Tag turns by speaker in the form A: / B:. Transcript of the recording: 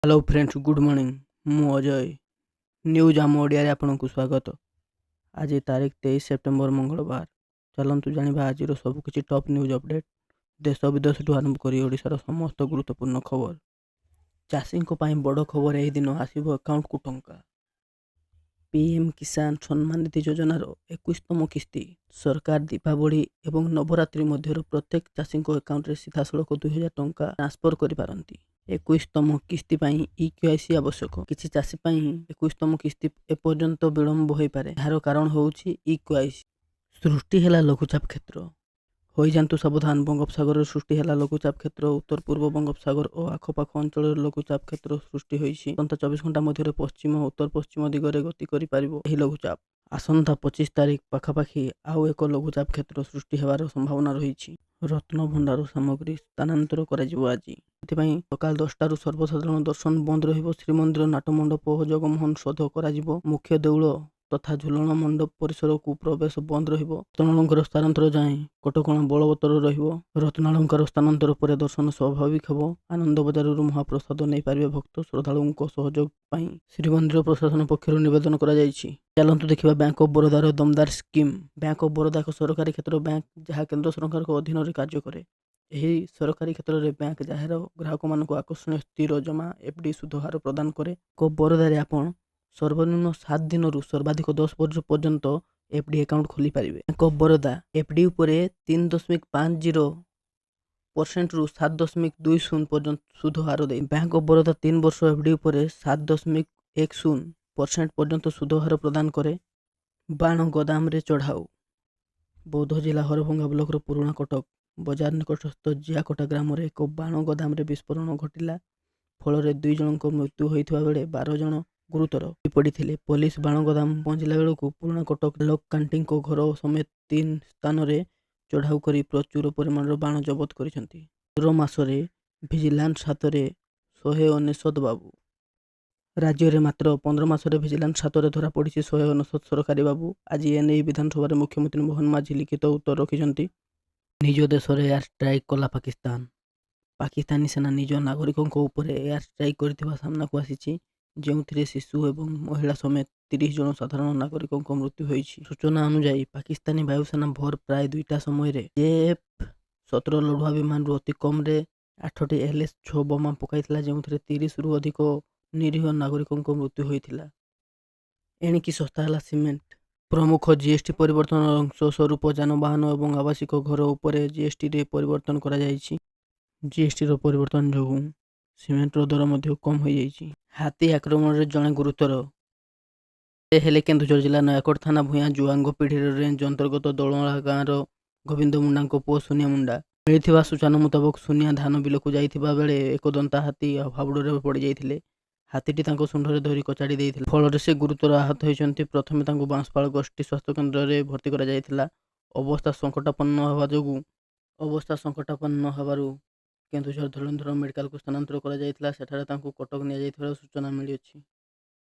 A: Hello friends, good morning. मु Ajay news आम ओडिया रे आपनको स्वागत। आज तारीख 23 सेप्टेम्बर मंगलवार। चलतु जानिबा आज सबकिछि टॉप न्यूज अपडेट। देश विदेश ठू आरंभ करी ओडिशार समस्त गुरुत्वपूर्ण खबर। चाषी बड़ खबर यह दिन आसव अकाउंट को टंका। पीएम किसान सम्मान निधि योजनार 21तम किस्ती सरकार दीपावली एवं नवरात्रि मध्य प्रत्येक चाषी अकाउंट सीधासलख 2000 टंका ट्रांसफर करिपारंती। 21तम किस्ती इक्यूआईसी आवश्यक। किसी चाषी 21तम किस्ती एपर्यंत विलंब हो पारे। यार कारण होउछि इक्यूआईसी। सृष्टि है लघुचाप क्षेत्र। हो जातु सावधान। बंगोपसागर सृष्टि है लघुचाप क्षेत्र। उत्तर पूर्व बंगोपसागर और आखपाख अंचल लघुचाप क्षेत्र सृष्टि होती। 24 घंटा मध्य पश्चिम और उत्तर पश्चिम दिगरे गति कर लघुचाप। आसंता 25 तारीख पाखापाखि आउ एक लघुचाप क्षेत्र सृष्टि होवार संभावना रही। रत्न भंडार सामग्री स्थानांतर कर आज सकाल 10 सर्वसाधारण दर्शन बंद रहिबो। श्रीमंदिर नाटमंडप और जगमोहन शोध कर मुख्य देउल तथा झुलन मंडप परिसर को प्रवेश बंद रहिबो। रत्नालंकार स्थानांतर जाए कटकणा बलवत्तर रहिबो। रत्नालंकार स्थानांतर पर दर्शन स्वाभाविक हेबो। आनंद बजार महाप्रसाद नहीं पारे भक्त श्रद्धालुओं सहयोग पाई श्रीमंदिर प्रशासन पक्षर निवेदन करा जायछि। चलतु देखा बैंक ऑफ बड़ौदार दमदार स्कीम। बैंक ऑफ बड़ौदा एक सरकारी क्षेत्र बैंक जहाँ केंद्र सरकार अधीन में कार्य करे। यही सरकारी क्षेत्र में बैंक जार ग्राहक मान आकर्षणीय स्थिर जमा एफडी सुध हार प्रदान करे। बड़ौदार आपण सर्वनिम्न 7 दिन सर्वाधिक 10 वर्ष पर्यंत एफडी अकाउंट खोली पारे। बैंक ऑफ बड़ौदा एफडी उपर 3.50% रु 7.20 पर्यंत सुध हार दे। बैंक ऑफ बड़ौदा 3 वर्ष एफडी उपर 7.10% पर्यंत सुध हार प्रदान करे। बाण गोदाम रे चढ़ाऊ। बौद्ध जिला हरभंगा ब्लॉक पुराणा कटक बजार निकटस्थ जियाकोटा ग्राम एक बाण गोदाम रे विस्फोरण घटिला। फल 2 जन मृत्यु होता बेले 12 जन गुरुतर पड़े। पुलिस बाण गोदाम पहुंचला बेलू पुराणा कटक लोक कांटी घर समेत 3 स्थान में चढ़ाऊ कर प्रचुर परिमाण बाण जबत कर मासरे भिजिलांस हाथ में 199 बाबू। राज्य में मात्र 15 मासरे भिजिलांस हाथ में धरा पड़ी 199 सरकारी बाबू। आज एने विधानसभा मुख्यमंत्री मोहन माझी लिखित उत्तर रखिंट। निज देश में एयर स्ट्राइक कला पाकिस्तान। पाकिस्तानी सेना निज नागरिकों उपर एयर स्ट्राइक कर सामना को आसी जो शिशु एवं महिला समेत 30 जन साधारण नागरिकों मृत्यु होती। सूचना अनुसार पाकिस्तानी वायुसेना भोर प्राय 2टा समय F-17 लड़ुआ विमान अति कम 8टी LS-6 बोमा पकाई जो 30 रु अधिक निरीह नागरिकों मृत्यु होता। एणिकी सस्ता है सीमेंट। प्रमुख जीएसटी परिवर्तन अंश स्वरूप जानवाहन और आवासिक घर उपर जीएसटी रे परिवर्तन करा जायछि। जीएसटी रो परिवर्तन जो सीमेंटर दर मध्य कम हो जाइछि। हाथी आक्रमण रे जणे गुरुतर हेले केन्दुझर जिला नयाकोट थाना भूया जुआंग पीढ़ी रेंज अंतर्गत दौड़ा गाँव गोविंद मुंडा पुओ सुनिया मुंडा। मिली सूचना मुताबक सुनिया धान बिलक जाइथिबा बेले एक दंता हाथी हाबुड़े पड़ जाइथिले। हाथीटी शुंढरे धरी कचाड़ी देइथिला। फल से गुरुतर आहत होइछन्ति। प्रथमे बांसपाल गोष्ठी स्वास्थ्य केन्द्र में भर्ती करा जाइथिला। अवस्था संकटापन्न होबारु केन्दुझर धुरंधर मेडिकल को स्थानांतर करा जाइथिला। सेठारे तांको कटक निया जाइथिबार सूचना मिली अछि।